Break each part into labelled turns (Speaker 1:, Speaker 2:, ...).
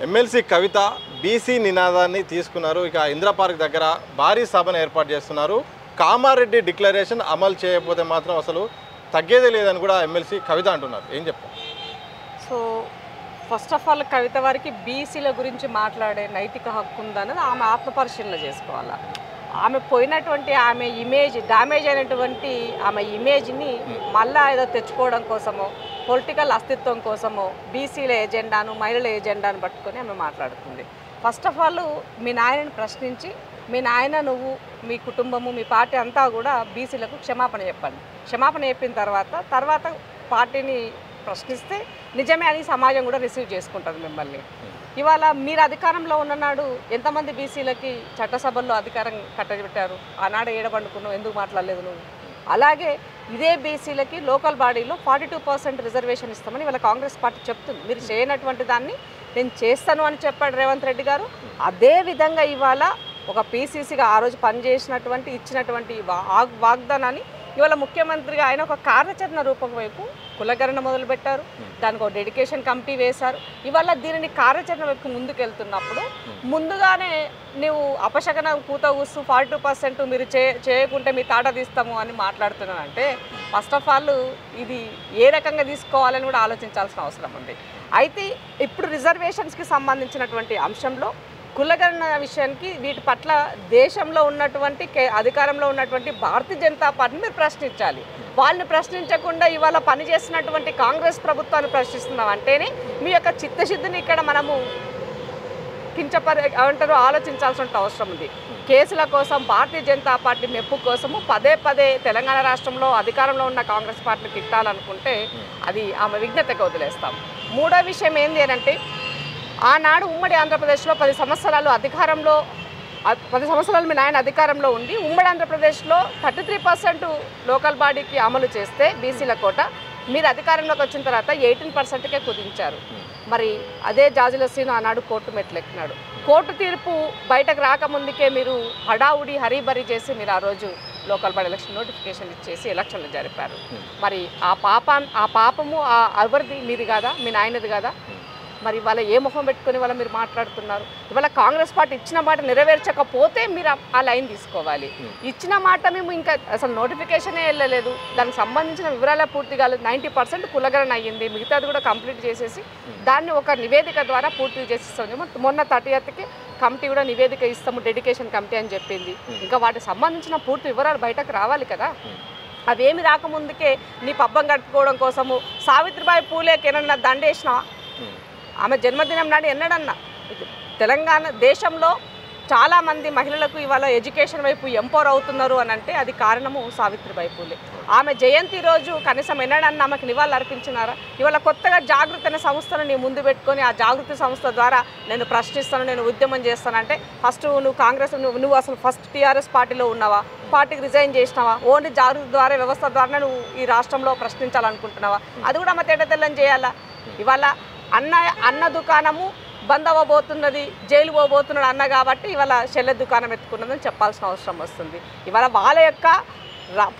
Speaker 1: MLC కవిత BC నినాదాన్ని తీసుకున్నారు. ఇక ఇందిరా పార్క్ దగ్గర భారీ సభను ఏర్పాటు చేస్తున్నారు. కామారెడ్డి డిక్లరేషన్ అమలు చేయకపోతే మాత్రం అసలు తగ్గేదే లేదని కూడా ఎమ్మెల్సీ కవిత అంటున్నారు. ఏం చెప్తారు?
Speaker 2: సో ఫస్ట్ ఆఫ్ ఆల్ కవిత వారికి బీసీల గురించి మాట్లాడే నైతిక హక్కు ఉందన్నది ఆమె ఆత్మపరిశీలన చేసుకోవాలి. ఆమె పోయినటువంటి ఆమె ఇమేజ్ డ్యామేజ్ అయినటువంటి ఆమె ఇమేజ్ని మళ్ళా ఏదో తెచ్చుకోవడం కోసమో పొలిటికల్ అస్తిత్వం కోసమో బీసీల ఎజెండాను మహిళల ఎజెండాను పట్టుకొని ఆమె మాట్లాడుతుంది. ఫస్ట్ ఆఫ్ ఆల్ మీ నాయనని ప్రశ్నించి మీ నాయన నువ్వు మీ కుటుంబము మీ పార్టీ అంతా కూడా బీసీలకు క్షమాపణ చెప్పండి. క్షమాపణ చెప్పిన తర్వాత పార్టీని ప్రశ్నిస్తే నిజమే అని సమాజం కూడా రిసీవ్ చేసుకుంటుంది మిమ్మల్ని. ఇవాళ మీరు అధికారంలో ఉన్ననాడు ఎంతమంది బీసీలకి చట్టసభల్లో అధికారం కట్టబెట్టారు? ఆనాడు ఏడబండుకున్నావు, ఎందుకు మాట్లాడలేదు నువ్వు? అలాగే ఇదే బీసీలకి లోకల్ బాడీలో 42% రిజర్వేషన్ ఇస్తామని ఇవాళ కాంగ్రెస్ పార్టీ చెప్తుంది. మీరు చేయనటువంటి దాన్ని నేను చేస్తాను అని చెప్పాడు రేవంత్ రెడ్డి గారు. అదేవిధంగా ఇవాళ ఒక పీసీసీగా ఆ రోజు పనిచేసినటువంటి ఇచ్చినటువంటి వాగ్దానాన్ని ఇవాళ ముఖ్యమంత్రిగా ఆయన ఒక కార్యాచరణ రూపం వైపు కులగణన మొదలుపెట్టారు. దానికి ఒక డెడికేషన్ కమిటీ వేశారు. ఇవాళ దీనిని కార్యాచరణ వైపు ముందుకెళ్తున్నప్పుడు ముందుగానే నువ్వు అపశకన కూత కూస్తూ 42% మీరు చేయకుంటే మీ తాట తీస్తాము అని మాట్లాడుతున్నానంటే ఫస్ట్ ఆఫ్ ఆల్ ఇది ఏ రకంగా తీసుకోవాలని కూడా ఆలోచించాల్సిన అవసరం ఉంది. అయితే ఇప్పుడు రిజర్వేషన్స్కి సంబంధించినటువంటి అంశంలో కులగణన విషయానికి వీటి పట్ల దేశంలో ఉన్నటువంటి అధికారంలో ఉన్నటువంటి భారతీయ జనతా పార్టీని మీరు ప్రశ్నించాలి. వాళ్ళని ప్రశ్నించకుండా ఇవాళ పనిచేస్తున్నటువంటి కాంగ్రెస్ ప్రభుత్వాన్ని ప్రశ్నిస్తున్నాం అంటేనే మీ యొక్క చిత్తశుద్ధిని ఇక్కడ మనము అంటారు ఆలోచించాల్సిన అవసరం ఉంది. కేసుల కోసం భారతీయ జనతా పార్టీ మెప్పు కోసము పదే తెలంగాణ రాష్ట్రంలో అధికారంలో ఉన్న కాంగ్రెస్ పార్టీని తిట్టాలనుకుంటే అది ఆమె విజ్ఞతకు వదిలేస్తాం. మూడో విషయం ఏంటి అంటే ఆనాడు ఉమ్మడి ఆంధ్రప్రదేశ్లో 10 సంవత్సరాలు మీ నాయన అధికారంలో ఉండి ఉమ్మడి ఆంధ్రప్రదేశ్లో 33% లోకల్ బాడీకి అమలు చేస్తే బీసీల కోట మీరు అధికారంలోకి వచ్చిన తర్వాత 18%కే కుదించారు. మరి అదే జాజుల సీను ఆనాడు కోర్టు మెట్లెక్కినాడు. కోర్టు తీర్పు బయటకు రాకముందుకే మీరు హడావుడి హరీబరీ చేసి మీరు ఆ రోజు లోకల్ బాడీ ఎలక్షన్ నోటిఫికేషన్ ఇచ్చేసి ఎలక్షన్లు జరిపారు. మరి ఆ పాపము ఎవరిది? మీది కాదా? మీ నాయనది కాదా? మరి ఇవాళ ఏ మొహం పెట్టుకుని ఇవాళ మీరు మాట్లాడుతున్నారు? ఇవాళ కాంగ్రెస్ పార్టీ ఇచ్చిన మాట నెరవేర్చకపోతే మీరు ఆ లైన్ తీసుకోవాలి. ఇచ్చిన మాట మేము ఇంకా అసలు నోటిఫికేషనే వెళ్ళలేదు, దానికి సంబంధించిన వివరాలే పూర్తి కాలేదు. 90% కులగణన అయ్యింది, మిగతాది కూడా కంప్లీట్ చేసేసి దాన్ని ఒక నివేదిక ద్వారా పూర్తి చేసిస్తాము. మొన్న 30కి కమిటీ కూడా నివేదిక ఇస్తాము, డెడికేషన్ కమిటీ అని చెప్పింది. ఇంకా వాటికి సంబంధించిన పూర్తి వివరాలు బయటకు రావాలి కదా. అవేమి రాకముందుకే నీ పబ్బం గడుపుకోవడం కోసము సావిత్రిబాయి పూలేకి ఏమన్నా దండేసినా? ఆమె జన్మదినం నాడు ఎన్నడన్నా తెలంగాణ దేశంలో చాలామంది మహిళలకు ఇవాళ ఎడ్యుకేషన్ వైపు ఎంపవర్ అవుతున్నారు అని అంటే అది కారణము సావిత్రిబాయి పూలే. ఆమె జయంతి రోజు కనీసం ఎన్నడన్నా ఆమెకు నివాళులు అర్పించినారా? ఇవాళ కొత్తగా జాగృతి అనే సంస్థను నీ ముందు పెట్టుకొని ఆ జాగృతి సంస్థ ద్వారా నేను ప్రశ్నిస్తాను, నేను ఉద్యమం చేస్తానంటే ఫస్ట్ నువ్వు కాంగ్రెస్ నువ్వు అసలు ఫస్ట్ టీఆర్ఎస్ పార్టీలో ఉన్నావా? పార్టీకి రిజైన్ చేసినావా? ఓన్లీ జాగృతి ద్వారా వ్యవస్థ ద్వారా నువ్వు ఈ రాష్ట్రంలో ప్రశ్నించాలనుకుంటున్నావా? అది కూడా ఆమె తేటతెల్లని చేయాలా? ఇవాళ అన్న దుకాణము బంద్ అవ్వబోతున్నది, జైలు పోబోతున్నాడు అన్న కాబట్టి ఇవాళ చెల్లె దుకాణం ఎత్తుకున్నదని చెప్పాల్సిన అవసరం వస్తుంది. ఇవాళ వాళ్ళ యొక్క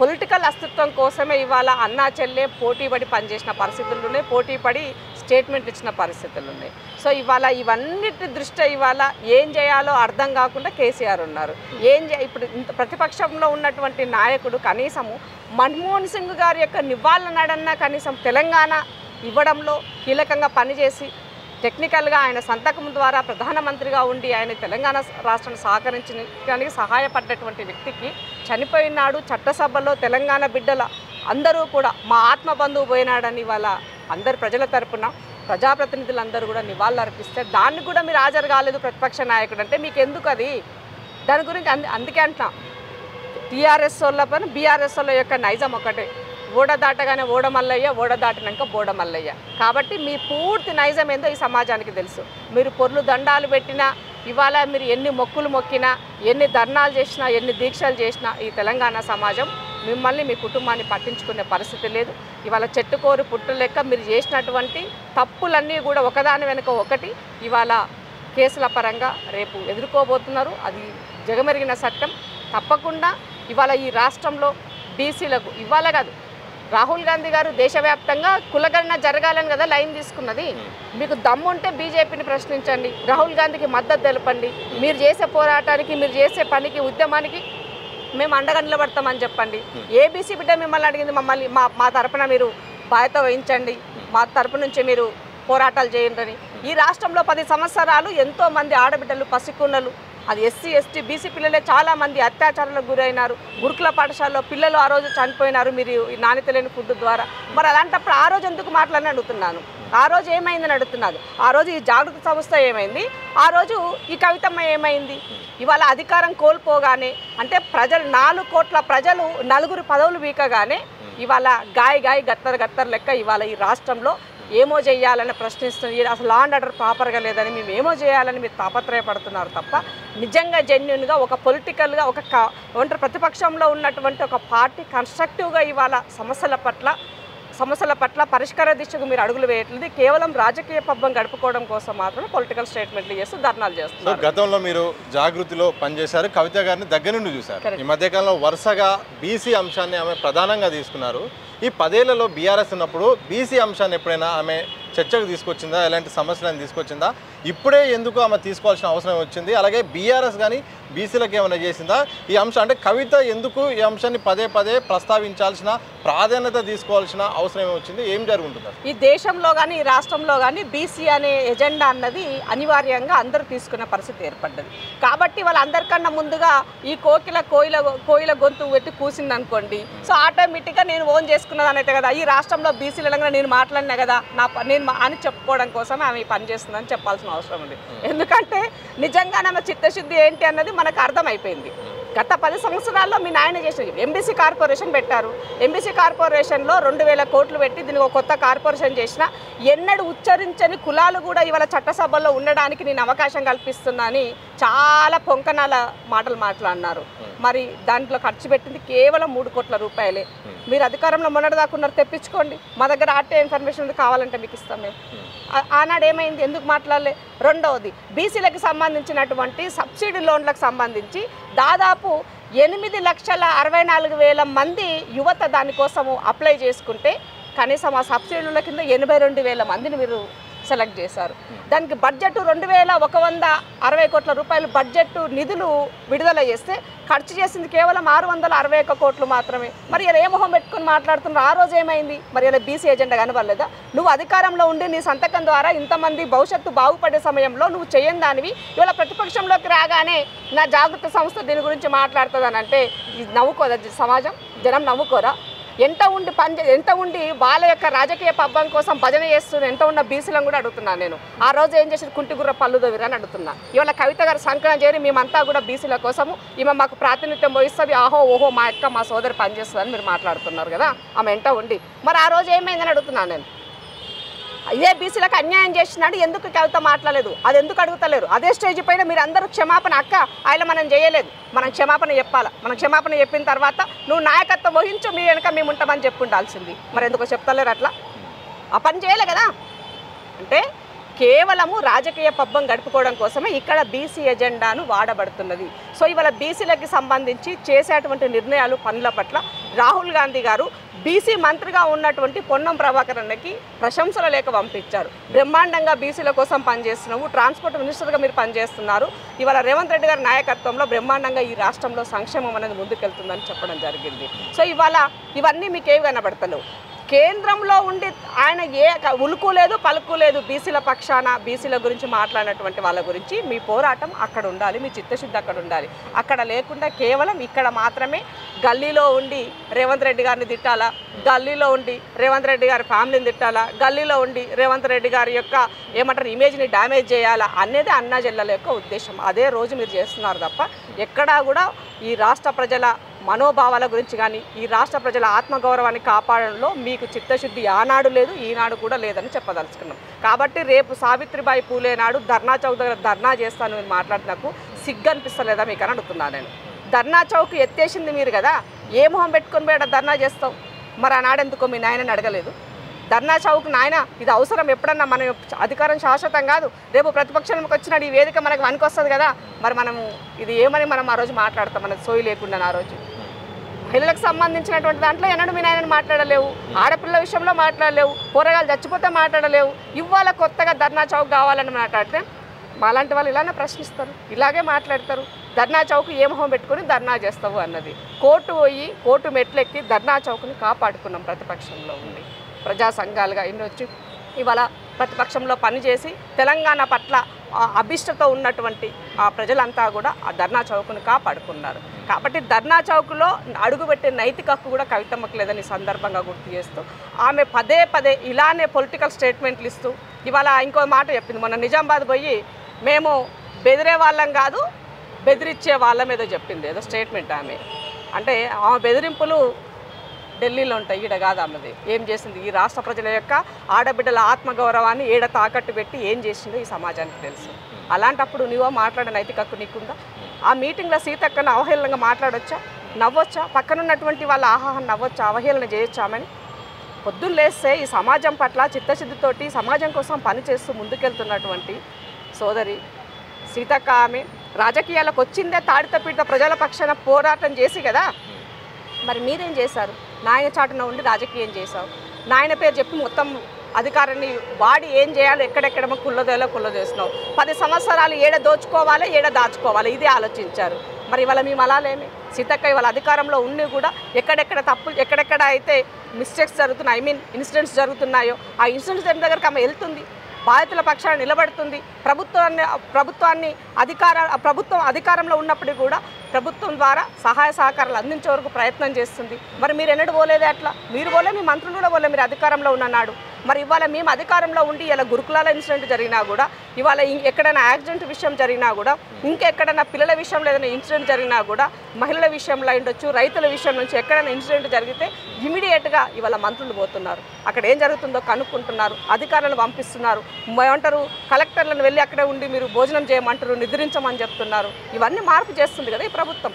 Speaker 2: పొలిటికల్ అస్తిత్వం కోసమే ఇవాళ అన్నా చెల్లె పోటీపడి పనిచేసిన పరిస్థితులు ఉన్నాయి, పోటీపడి స్టేట్మెంట్ ఇచ్చిన పరిస్థితులు ఉన్నాయి. సో ఇవాళ ఇవన్నిటి దృష్ట్యా ఇవాళ ఏం చేయాలో అర్థం కాకుండా కేసీఆర్ ఉన్నారు. ఇప్పుడు ప్రతిపక్షంలో ఉన్నటువంటి నాయకుడు కనీసము మన్మోహన్ సింగ్ గారి యొక్క నివాళులనాడన్నా కనీసం తెలంగాణ ఇవ్వడంలో కీలకంగా పనిచేసి టెక్నికల్గా ఆయన సంతకం ద్వారా ప్రధానమంత్రిగా ఉండి ఆయన తెలంగాణ రాష్ట్రాన్ని సహకరించడానికి సహాయపడ్డటువంటి వ్యక్తికి చనిపోయినాడు. చట్టసభలో తెలంగాణ బిడ్డల అందరూ కూడా మా ఆత్మబంధువు పోయినాడని వాళ్ళ అందరు ప్రజల తరపున ప్రజాప్రతినిధులందరూ కూడా నివాళులు అర్పిస్తే దాన్ని కూడా మీరు హాజరు కాలేదు ప్రతిపక్ష నాయకుడు అంటే మీకు ఎందుకు అది? దాని గురించి అందుకే అంటున్నా టీఆర్ఎస్ వాళ్ళ పైన బీఆర్ఎస్ వాళ్ళ యొక్క నైజం ఒకటే, ఓడ దాటగానే ఓడ మల్లయ్య, ఓడ దాటినాక బోడ మల్లయ్య. కాబట్టి మీ పూర్తి నైజం ఏందో ఈ సమాజానికి తెలుసు. మీరు పొర్లు దండాలు పెట్టినా ఇవాళ మీరు ఎన్ని మొక్కులు మొక్కినా ఎన్ని ధర్నాలు చేసినా ఎన్ని దీక్షలు చేసినా ఈ తెలంగాణ సమాజం మిమ్మల్ని మీ కుటుంబాన్ని పట్టించుకునే పరిస్థితి లేదు. ఇవాళ చెట్టుకోరు పుట్టు లెక్క మీరు చేసినటువంటి తప్పులన్నీ కూడా ఒకదాని వెనుక ఒకటి ఇవాళ కేసుల పరంగా రేపు ఎదుర్కోబోతున్నారు. అది జగమెరిగిన సత్యం. తప్పకుండా ఇవాళ ఈ రాష్ట్రంలో బీసీలకు ఇవాళ కాదు రాహుల్ గాంధీ గారు దేశవ్యాప్తంగా కులగణన జరగాలని కదా లైన్ తీసుకున్నది. మీకు దమ్ము ఉంటే బీజేపీని ప్రశ్నించండి, రాహుల్ గాంధీకి మద్దతు తెలపండి, మీరు చేసే పోరాటానికి, మీరు చేసే పనికి, ఉద్యమానికి మేము అండగా నిలబడతామని చెప్పండి. ఏబీసీ బిడ్డ మిమ్మల్ని అడిగింది, మమ్మల్ని మా తరపున మీరు బాధ్యత వహించండి, మా తరపు నుంచి మీరు పోరాటాలు చేయండి. ఈ రాష్ట్రంలో 10 సంవత్సరాలు ఎంతోమంది ఆడబిడ్డలు, పసికున్నలు, అది ఎస్సీ ఎస్టీ బీసీ పిల్లలే చాలామంది అత్యాచారాలకు గురైనారు. గురుకుల పాఠశాలలో పిల్లలు ఆ రోజు చనిపోయినారు మీరు ఈ నాణ్యత లేని ఫుడ్ ద్వారా. మరి అలాంటప్పుడు ఆ రోజు ఎందుకు మాట్లాడని అడుగుతున్నాను. ఆ రోజు ఏమైందని అడుగుతున్నాను. ఆ రోజు ఈ జాగృతి సంస్థ ఏమైంది, ఆ రోజు ఈ కవితమ్మ ఏమైంది. ఇవాళ అధికారం కోల్పోగానే, అంటే ప్రజలు 4 కోట్ల ప్రజలు 4 పదవులు వీకగానే ఇవాళ గాయ గత్తర్ లెక్క ఇవాళ ఈ రాష్ట్రంలో ఏమో చేయాలని ప్రశ్నిస్తుంది. అసలు లా అండ్ ఆర్డర్ ప్రాపర్గా లేదని మేము ఏమో చేయాలని మీరు తాపత్రయపడుతున్నారు తప్ప నిజంగా జెన్యున్గా ఒక పొలిటికల్గా ఒక ప్రతిపక్షంలో ఉన్నటువంటి ఒక పార్టీ కన్స్ట్రక్టివ్గా ఇవాళ సమస్యల పట్ల పరిష్కార దిశకు మీరు అడుగులు వేయట్లేదు. కేవలం రాజకీయ పబ్బం గడుపుకోవడం కోసం మాత్రమే పొలిటికల్ స్టేట్మెంట్లు చేస్తూ ధర్నాలు చేస్తున్నారు.
Speaker 1: గతంలో మీరు జాగృతిలో పనిచేశారు, కవిత గారిని దగ్గర నుండి చూశారు. ఈ మధ్యకాలంలో వరుసగా బీసీ అంశాన్ని ఆమె ప్రధానంగా తీసుకున్నారు. ఈ 10 ఏళ్లలో బీఆర్ఎస్ ఉన్నప్పుడు బీసీ అంశాన్ని ఎప్పుడైనా ఆమె చర్చకు తీసుకొచ్చిందా, ఎలాంటి సమస్యలను తీసుకొచ్చిందా, ఇప్పుడే ఎందుకు ఆమె తీసుకోవాల్సిన అవసరం వచ్చింది, అలాగే బీఆర్ఎస్ కానీ బీసీలకు ఏమైనా చేసిందా ఈ అంశం, అంటే కవిత ఎందుకు ఈ అంశాన్ని పదే ప్రస్తావించాల్సిన, ప్రాధాన్యత తీసుకోవాల్సిన అవసరం ఏమొచ్చింది, ఏం జరుగుతుంటారు?
Speaker 2: ఈ దేశంలో కానీ ఈ రాష్ట్రంలో కానీ బీసీ అనే ఎజెండా అన్నది అనివార్యంగా అందరూ తీసుకునే పరిస్థితి ఏర్పడ్డది. కాబట్టి వాళ్ళందరికన్నా ముందుగా ఈ కోయిల గొంతు పెట్టి కూసింది అనుకోండి, సో ఆటోమేటిక్గా నేను ఓన్ చేసుకున్నదని అయితే కదా ఈ రాష్ట్రంలో బీసీల నేను మాట్లాడినా కదా నేను అని చెప్పుకోవడం కోసం ఆమె పని చేస్తుందని చెప్పాల్సిన అవసరం ఉంది. ఎందుకంటే నిజంగా ఆమె చిత్తశుద్ధి ఏంటి అన్నది మనకు అర్థమైపోయింది. గత 10 సంవత్సరాల్లో మీ నాయన చేసిన ఎంబీసీ కార్పొరేషన్ పెట్టారు. ఎంబీసీ కార్పొరేషన్లో 2000 కోట్లు పెట్టి దీనికి ఒక కొత్త కార్పొరేషన్ చేసిన, ఎన్నడూ ఉచ్చరించని కులాలు కూడా ఇవాళ చట్టసభల్లో ఉండడానికి నేను అవకాశం కల్పిస్తున్నా అని చాలా పొంకనాల మాటలు మాట్లాడినారు. మరి దాంట్లో ఖర్చు పెట్టింది కేవలం 3 కోట్ల రూపాయలే. మీరు అధికారంలో మొన్నటిదాకున్నారు, తెప్పించుకోండి, మా దగ్గర ఆర్టీ ఇన్ఫర్మేషన్ కావాలంటే మీకు ఇస్తాం మేము. ఆనాడు ఏమైంది, ఎందుకు మాట్లాడలే? రెండవది, బీసీలకు సంబంధించినటువంటి సబ్సిడీ లోన్లకు సంబంధించి దాదాపు 8,64,000 మంది యువత దానికోసము అప్లై చేసుకుంటే కనీసం ఆ సబ్సిడీల కింద 82,000 మందిని మీరు సెలెక్ట్ చేశారు. దానికి బడ్జెట్ 2,160 కోట్ల రూపాయలు బడ్జెట్ నిధులు విడుదల చేస్తే ఖర్చు చేసింది కేవలం 661 కోట్లు మాత్రమే. మరి ఇలా ఏ మొహం పెట్టుకుని మాట్లాడుతున్నారు? ఆ రోజు ఏమైంది? మరి ఇలా బీసీ ఎజెండా కనబడలేదా? నువ్వు అధికారంలో ఉండి నీ సంతకం ద్వారా ఇంతమంది భవిష్యత్తు బాగుపడే సమయంలో నువ్వు చేయని దానివి ఇవాళ ప్రతిపక్షంలోకి రాగానే నా జాగృతి సంస్థ దీని గురించి మాట్లాడుతుందని అంటే ఇది నవ్వుకోదా సమాజం? జనం నవ్వుకోరా? ఎంత ఉండి వాళ్ళ యొక్క రాజకీయ పబ్బం కోసం భజన చేస్తున్న ఎంత ఉన్న బీసీలను కూడా అడుగుతున్నాను నేను. ఆ రోజు ఏం చేసి కుంటిగుర్ర పళ్ళు దొవిరని అడుగుతున్నా. ఇవాళ కవిత గారు సంకలనం చేరి మేమంతా కూడా బీసీల కోసము ఈమె మాకు ప్రాతినిధ్యం వహిస్తుంది, ఆహో ఓహో మా అక్క మా సోదరి పనిచేస్తుందని మీరు మాట్లాడుతున్నారు కదా ఆమె ఎంట ఉండి. మరి ఆ రోజు ఏమైందని అడుగుతున్నాను నేను. ఇదే బీసీలకు అన్యాయం చేసినాడు, ఎందుకు కవిత మాట్లాడలేదు? అది ఎందుకు అడుగుతలేరు? అదే స్టేజ్ పైన మీరు అందరూ క్షమాపణ, అక్క ఆయన మనం చేయలేదు, మనం క్షమాపణ చెప్పాలా, మనం క్షమాపణ చెప్పిన తర్వాత నువ్వు నాయకత్వం వహించు, మీ వెనక మేము ఉంటామని చెప్పుండాల్సింది. మరి ఎందుకో చెప్తలేరు? అట్లా ఆ పని చేయలే కదా. అంటే కేవలము రాజకీయ పబ్బం గడుపుకోవడం కోసమే ఇక్కడ బీసీ ఎజెండాను వాడబడుతున్నది. సో ఇవాళ బీసీలకి సంబంధించి చేసేటువంటి నిర్ణయాలు, పనుల పట్ల రాహుల్ గాంధీ గారు బీసీ మంత్రిగా ఉన్నటువంటి పొన్నం ప్రభాకర్ అన్నకి ప్రశంసల లేఖ పంపించారు. బ్రహ్మాండంగా బీసీల కోసం పనిచేస్తున్నావు, ట్రాన్స్పోర్ట్ మినిస్టర్గా మీరు పనిచేస్తున్నారు, ఇవాళ రేవంత్ రెడ్డి గారి నాయకత్వంలో బ్రహ్మాండంగా ఈ రాష్ట్రంలో సంక్షేమం అనేది ముందుకెళ్తుందని చెప్పడం జరిగింది. సో ఇవాళ ఇవన్నీ మీకు ఏవి కనబడతలేవు. కేంద్రంలో ఉండి ఆయన ఏ ఉలుకు లేదు పలుకు లేదు బీసీల పక్షాన, బీసీల గురించి మాట్లాడినటువంటి వాళ్ళ గురించి మీ పోరాటం అక్కడ ఉండాలి, మీ చిత్తశుద్ధి అక్కడ ఉండాలి. అక్కడ లేకుండా కేవలం ఇక్కడ మాత్రమే గల్లీలో ఉండి రేవంత్ రెడ్డి గారిని తిట్టాలా, గల్లీలో ఉండి రేవంత్ రెడ్డి గారి ఫ్యామిలీని తిట్టాలా, గల్లీలో ఉండి రేవంత్ రెడ్డి గారి యొక్క ఏమంటారు ఇమేజ్ని డ్యామేజ్ చేయాలా అనేది అన్నా జిల్లాల యొక్క ఉద్దేశం. అదే రోజు మీరు చేస్తున్నారు తప్ప ఎక్కడా కూడా ఈ రాష్ట్ర ప్రజల మనోభావాల గురించి కానీ ఈ రాష్ట్ర ప్రజల ఆత్మగౌరవాన్ని కాపాడడంలో మీకు చిత్తశుద్ధి ఆనాడు లేదు, ఈనాడు కూడా లేదని చెప్పదలుచుకున్నాం. కాబట్టి రేపు సావిత్రిబాయి పూలే నాడు ధర్నా చౌక్ దగ్గర ధర్నా చేస్తాను మీరు మాట్లాడినకు సిగ్గు అనిపిస్తలేదా మీకు అని అడుగుతున్నాను నేను. ధర్నా చౌక్ ఎత్తేసింది మీరు కదా, ఏ మొహం పెట్టుకొని పోయాడ ధర్నా చేస్తావు? మరి ఆనాడు ఎందుకో మీ నాయనని అడగలేదు? ధర్నా చౌక్ నాయన ఇది అవసరం, ఎప్పుడన్నా మన అధికారం శాశ్వతం కాదు, రేపు ప్రతిపక్షంలోకి వచ్చినాడు ఈ వేదిక మనకు వస్తుంది కదా, మరి మనము ఇది ఏమని మనం ఆ రోజు మాట్లాడతాం, మనకు సోయి లేకుండా ఆ రోజు మహిళలకు సంబంధించినటువంటి దాంట్లో ఎన్నడూ మీ నాయనని మాట్లాడలేవు, ఆడపిల్ల విషయంలో మాట్లాడలేవు, కూరగాయలు చచ్చిపోతే మాట్లాడలేవు. ఇవాళ కొత్తగా ధర్నా చౌక్ కావాలని మాట్లాడితే మాలాంటి వాళ్ళు ఇలానే ప్రశ్నిస్తారు, ఇలాగే మాట్లాడతారు. ధర్నా చౌక్ ఏ మొహం పెట్టుకొని ధర్నా చేస్తావు అన్నది. కోర్టు మెట్లెక్కి ధర్నా చౌక్ని కాపాడుకున్నాం ప్రతిపక్షంలో ఉండి. ప్రజా సంఘాలుగా ఇన్ని వచ్చి ఇవాళ ప్రతిపక్షంలో పనిచేసి తెలంగాణ పట్ల అభిష్టతో ఉన్నటువంటి ఆ ప్రజలంతా కూడా ఆ ధర్నా చౌక్ని కాపాడుకున్నారు. కాబట్టి ధర్నా చౌక్లో అడుగుపెట్టే నైతిక హక్కు కూడా కవితమ్మకు లేదని సందర్భంగా గుర్తు చేస్తూ ఆమె పదే పదే ఇలానే పొలిటికల్ స్టేట్మెంట్లు ఇస్తూ ఇవాళ ఇంకో మాట చెప్పింది. మొన్న నిజామాబాద్ పోయి మేము బెదిరే వాళ్ళం కాదు బెదిరించే వాళ్ళ మీద చెప్పింది ఏదో స్టేట్మెంట్ ఆమె. అంటే ఆమె బెదిరింపులు ఢిల్లీలో ఉంటాయి, ఈడ కాదు ఆమెది. ఏం చేసింది ఈ రాష్ట్ర ప్రజల యొక్క ఆడబిడ్డల ఆత్మగౌరవాన్ని ఏడ తాకట్టు పెట్టి ఏం చేసిందో ఈ సమాజానికి తెలుసు. అలాంటప్పుడు నువ్వు మాట్లాడే నైతిక హక్కు నీకుందా? ఆ మీటింగ్లో సీతక్కను అవహేళనగా మాట్లాడొచ్చా, నవ్వొచ్చా? పక్కనున్నటువంటి వాళ్ళ ఆహాహం నవ్వొచ్చా, అవహేళన చేయొచ్చామని? పొద్దున్న లేస్తే ఈ సమాజం పట్ల చిత్తశుద్ధితోటి సమాజం కోసం పనిచేస్తూ ముందుకెళ్తున్నటువంటి సోదరి సీతక్క ఆమె రాజకీయాలకు వచ్చిందే తాడితపీట ప్రజల పక్షాన పోరాటం చేసి కదా. మరి మీరేం చేశారు? నాయన చాటున ఉండి రాజకీయం చేశావు. నాయన పేరు చెప్పి మొత్తం అధికారాన్ని వాడి ఏం చేయాలో ఎక్కడెక్కడమో కుల్లదేస్తున్నావు. 10 సంవత్సరాలు ఏడ దోచుకోవాలి ఏడ దాచుకోవాలి ఇదే ఆలోచించారు. మరి ఇవాళ మేము అలాలేమి సీతక్క ఇవాళ అధికారంలో ఉండి కూడా ఎక్కడెక్కడ అయితే మిస్టేక్స్ జరుగుతున్నాయి, ఇన్సిడెంట్స్ జరుగుతున్నాయో ఆ ఇన్సిడెంట్స్ దగ్గరికి ఆమె వెళ్తుంది, బాధితుల పక్షాన నిలబడుతుంది. ప్రభుత్వం అధికారంలో ఉన్నప్పటికీ కూడా ప్రభుత్వం ద్వారా సహాయ సహకారాలు అందించే వరకు ప్రయత్నం చేస్తుంది. మరి మీరు ఎన్నడూ పోలేదే అట్లా? మీరు పోలే, మీ మంత్రులు కూడా పోలే, మీరు అధికారంలో ఉన్ననాడు. మరి ఇవాళ మేము అధికారంలో ఉండి ఇలా గురుకులాల ఇన్సిడెంట్ జరిగినా కూడా, ఇవాళ ఎక్కడైనా యాక్సిడెంట్ విషయం జరిగినా కూడా, ఇంకెక్కడైనా పిల్లల విషయంలో ఏదైనా ఇన్సిడెంట్ జరిగినా కూడా, మహిళల విషయంలో ఉండొచ్చు, రైతుల విషయం నుంచి ఎక్కడైనా ఇన్సిడెంట్ జరిగితే ఇమీడియట్గా ఇవాళ మంత్రులు పోతున్నారు, అక్కడ ఏం జరుగుతుందో కనుక్కుంటున్నారు, అధికారులను పంపిస్తున్నారు. ఏమంటారు, కలెక్టర్లను వెళ్ళి అక్కడే ఉండి మీరు భోజనం చేయమంటారు, నిద్రించమని చెప్తున్నారు. ఇవన్నీ మార్పు చేస్తుంది కదా ఈ ప్రభుత్వం.